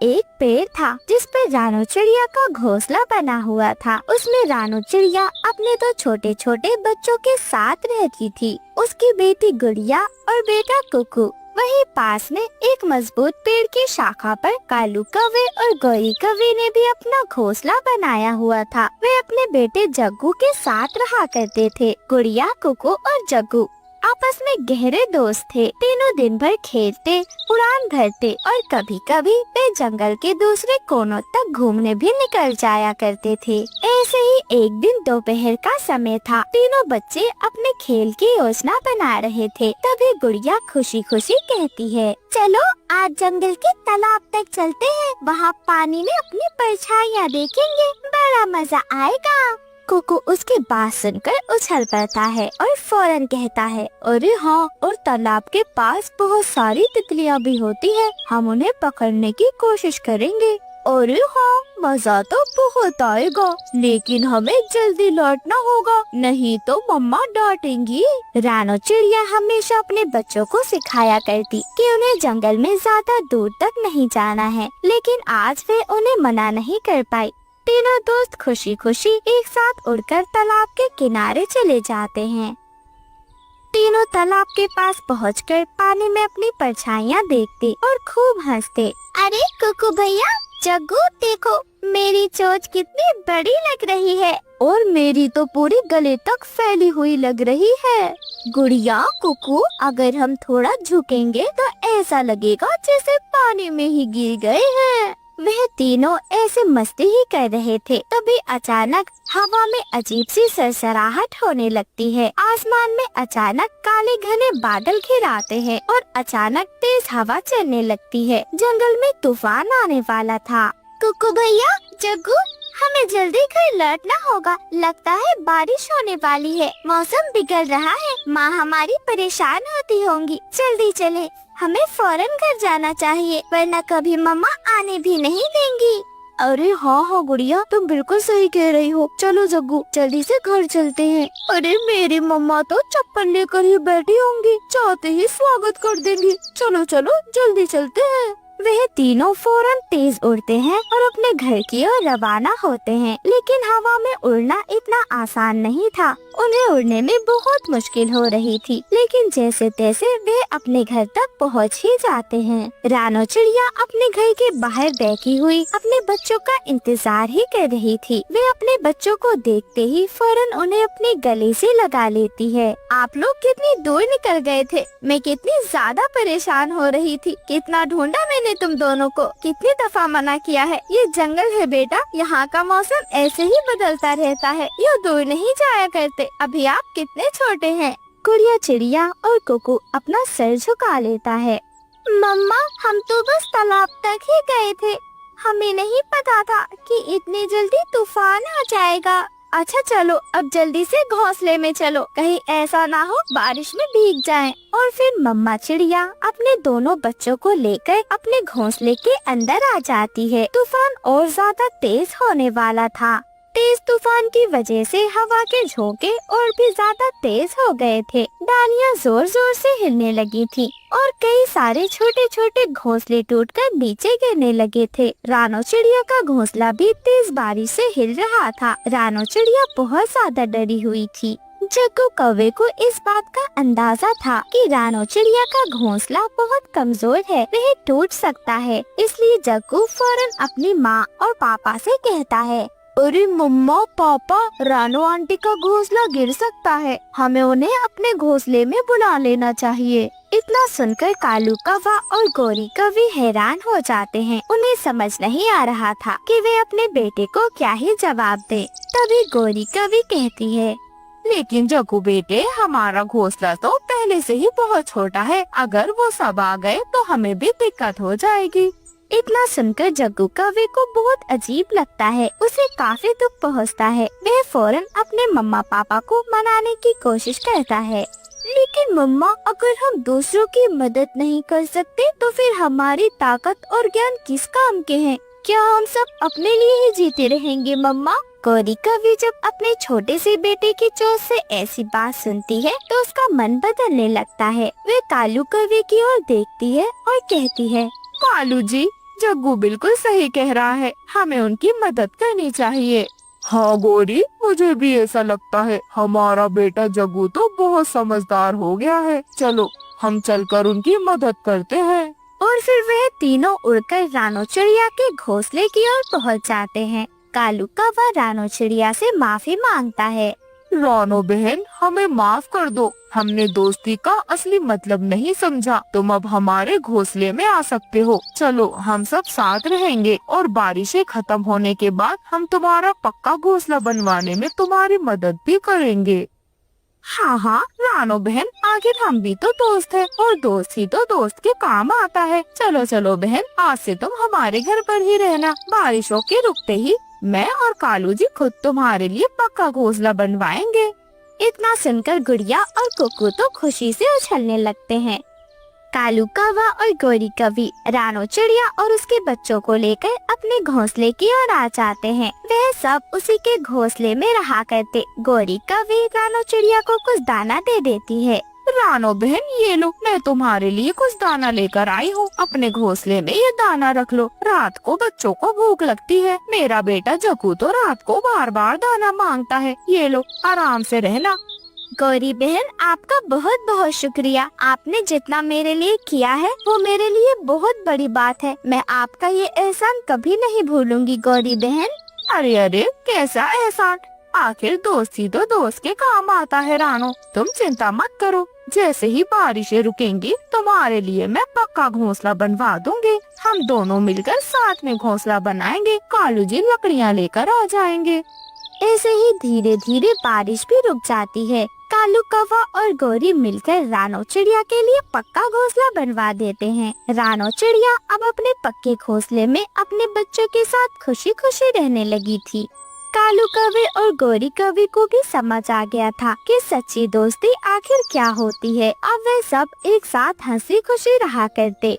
एक पेड़ था जिस पर रानू चिड़िया का घोंसला बना हुआ था। उसमें रानू चिड़िया अपने दो छोटे छोटे बच्चों के साथ रहती थी, उसकी बेटी गुड़िया और बेटा कुकू। वहीं पास में एक मजबूत पेड़ की शाखा पर कालू कौवे और गौरी कौवे ने भी अपना घोंसला बनाया हुआ था। वे अपने बेटे जग्गू के साथ रहा करते थे। गुड़िया, कुकू और जग्गू आपस में गहरे दोस्त थे। तीनों दिन भर खेलते, उड़ान भरते और कभी कभी वे जंगल के दूसरे कोनों तक घूमने भी निकल जाया करते थे। ऐसे ही एक दिन दोपहर का समय था। तीनों बच्चे अपने खेल की योजना बना रहे थे। तभी गुड़िया खुशी खुशी कहती है, चलो आज जंगल के तालाब तक चलते हैं, वहाँ पानी में अपनी परछाइयाँ देखेंगे, बड़ा मजा आएगा। कुकू उसकी बात सुनकर उछल पड़ता है और फौरन कहता है, अरे हाँ, और तालाब के पास बहुत सारी तितलियाँ भी होती हैं, हम उन्हें पकड़ने की कोशिश करेंगे। अरे हाँ, मजा तो बहुत आएगा, लेकिन हमें जल्दी लौटना होगा, नहीं तो मम्मा डांटेंगी। रानू चिड़िया हमेशा अपने बच्चों को सिखाया करती कि उन्हें जंगल में ज्यादा दूर तक नहीं जाना है, लेकिन आज वे उन्हें मना नहीं कर पाई। तीनों दोस्त खुशी खुशी एक साथ उड़कर तालाब के किनारे चले जाते हैं। तीनों तालाब के पास पहुंचकर पानी में अपनी परछाइयाँ देखते और खूब हंसते। अरे कुकू भैया, जग्गू देखो, मेरी चोंच कितनी बड़ी लग रही है और मेरी तो पूरी गले तक फैली हुई लग रही है। गुड़िया, कुकू, अगर हम थोड़ा झुकेंगे तो ऐसा लगेगा जैसे पानी में ही गिर गए हैं। वह तीनों ऐसे मस्ती ही कर रहे थे। तभी अचानक हवा में अजीब सी सरसराहट होने लगती है। आसमान में अचानक काले घने बादल घिर आते हैं और अचानक तेज हवा चलने लगती है। जंगल में तूफान आने वाला था। कुकू भैया, जग्गू, हमें जल्दी घर लौटना होगा, लगता है बारिश होने वाली है, मौसम बिगड़ रहा है, माँ हमारी परेशान होती होंगी, जल्दी चले, हमें फौरन घर जाना चाहिए, वरना कभी मम्मा आने भी नहीं देंगी। अरे हाँ हाँ गुड़िया, तुम बिल्कुल सही कह रही हो, चलो जग्गू जल्दी से घर चलते हैं। अरे मेरी मम्मा तो चप्पल लेकर ही बैठी होंगी, चाहते ही स्वागत कर देंगी, चलो चलो जल्दी चलते हैं। वह तीनों फौरन तेज उड़ते हैं और अपने घर की ओर रवाना होते हैं। लेकिन हवा में उड़ना इतना आसान नहीं था, उन्हें उड़ने में बहुत मुश्किल हो रही थी। लेकिन जैसे तैसे वे अपने घर तक पहुंच ही जाते हैं। रानू चिड़िया अपने घर के बाहर बैठी हुई अपने बच्चों का इंतजार ही कर रही थी। वे अपने बच्चों को देखते ही फौरन उन्हें अपने गले से लगा लेती है। आप लोग कितनी दूर निकल गए थे, मैं कितनी ज्यादा परेशान हो रही थी, कितना ढूंढा मैंने तुम दोनों को, कितनी दफा मना किया है, ये जंगल है बेटा, यहाँ का मौसम ऐसे ही बदलता रहता है, ये दूर नहीं जाया करते, अभी आप कितने छोटे हैं। गुड़िया, चिड़िया और कुकू अपना सर झुका लेता है। मम्मा, हम तो बस तालाब तक ही गए थे, हमें नहीं पता था कि इतनी जल्दी तूफान आ जाएगा। अच्छा चलो, अब जल्दी से घोंसले में चलो, कहीं ऐसा ना हो बारिश में भीग जाएं। और फिर मम्मा चिड़िया अपने दोनों बच्चों को लेकर अपने घोंसले के अंदर आ जाती है। तूफान और ज्यादा तेज होने वाला था। तेज तूफान की वजह से हवा के झोंके और भी ज्यादा तेज हो गए थे। डालियाँ जोर जोर से हिलने लगी थी और कई सारे छोटे छोटे घोंसले टूटकर नीचे गिरने लगे थे। रानू चिड़िया का घोंसला भी तेज बारिश से हिल रहा था। रानू चिड़िया बहुत ज्यादा डरी हुई थी। जग्गू कौवे को इस बात का अंदाजा था कि रानू चिड़िया का घोंसला बहुत कमजोर है, वह टूट सकता है। इसलिए जग्गू फौरन अपनी माँ और पापा से कहता है, अरे मम्मा पापा, रानू आंटी का घोंसला गिर सकता है, हमें उन्हें अपने घोंसले में बुला लेना चाहिए। इतना सुनकर कालू कौवा और गौरी कौवी हैरान हो जाते हैं। उन्हें समझ नहीं आ रहा था कि वे अपने बेटे को क्या ही जवाब दें। तभी गौरी कौवी कहती है, लेकिन जग्गू बेटे, हमारा घोंसला तो पहले से ही बहुत छोटा है, अगर वो सब आ गए तो हमें भी दिक्कत हो जाएगी। इतना सुनकर जग्गू कौवे को बहुत अजीब लगता है, उसे काफी दुख पहुंचता है। वह फौरन अपने मम्मा पापा को मनाने की कोशिश करता है। लेकिन मम्मा, अगर हम दूसरों की मदद नहीं कर सकते तो फिर हमारी ताकत और ज्ञान किस काम के हैं? क्या हम सब अपने लिए ही जीते रहेंगे मम्मा? गौरी कौवी जब अपने छोटे से बेटे की चोट से ऐसी बात सुनती है तो उसका मन बदलने लगता है। वे कालू कौवे की ओर देखती है और कहती है, कालू जी, जग्गू बिल्कुल सही कह रहा है, हमें उनकी मदद करनी चाहिए। हाँ गौरी, मुझे भी ऐसा लगता है। हमारा बेटा जग्गू तो बहुत समझदार हो गया है। चलो हम चलकर उनकी मदद करते हैं। और फिर वह तीनों उड़कर रानो चिड़िया के घोंसले की ओर पहुंच जाते हैं। कालू कौवा रानो चिड़िया से माफी मांगता है। रानो बहन, हमें माफ कर दो। हमने दोस्ती का असली मतलब नहीं समझा। तुम अब हमारे घोंसले में आ सकते हो। चलो हम सब साथ रहेंगे और बारिशें खत्म होने के बाद हम तुम्हारा पक्का घोंसला बनवाने में तुम्हारी मदद भी करेंगे। हाँ हाँ रानो बहन, आखिर हम भी तो दोस्त हैं और दोस्त ही तो दोस्त के काम आता है। चलो चलो बहन, आज से तुम हमारे घर पर ही रहना। बारिशों के रुकते ही मैं और कालू जी खुद तुम्हारे लिए पक्का घोंसला बनवाएंगे। इतना सुनकर गुड़िया और कुकू तो खुशी से उछलने लगते हैं। कालू कौवा और गौरी कवि रानो चिड़िया और उसके बच्चों को लेकर अपने घोंसले की ओर आ जाते हैं। वह सब उसी के घोंसले में रहा करते। गौरी कवि रानो चिड़िया को कुछ दाना दे देती है। रानो बहन, ये लो, मैं तुम्हारे लिए कुछ दाना लेकर आई हूँ। अपने घोंसले में ये दाना रख लो। रात को बच्चों को भूख लगती है। मेरा बेटा जग्गू तो रात को बार बार दाना मांगता है। ये लो, आराम से रहना। गौरी बहन, आपका बहुत बहुत शुक्रिया। आपने जितना मेरे लिए किया है वो मेरे लिए बहुत बड़ी बात है। मैं आपका ये एहसान कभी नहीं भूलूंगी गौरी बहन। अरे अरे, कैसा एहसान? आखिर दोस्ती तो दोस्त के काम आता है रानो। तुम चिंता मत करो, जैसे ही बारिशें रुकेंगी तुम्हारे लिए मैं पक्का घोंसला बनवा दूंगी। हम दोनों मिलकर साथ में घोंसला बनाएंगे। कालू जी लकड़ियाँ लेकर आ जाएंगे। ऐसे ही धीरे धीरे बारिश भी रुक जाती है। कालू कौवा और गौरी मिलकर रानो चिड़िया के लिए पक्का घोंसला बनवा देते हैं। रानो चिड़िया अब अपने पक्के घोंसले में अपने बच्चों के साथ खुशी खुशी रहने लगी थी। कालू कौवे और गौरी कवि को भी समझ आ गया था कि सच्ची दोस्ती आखिर क्या होती है। अब वे सब एक साथ हंसी खुशी रहा करते।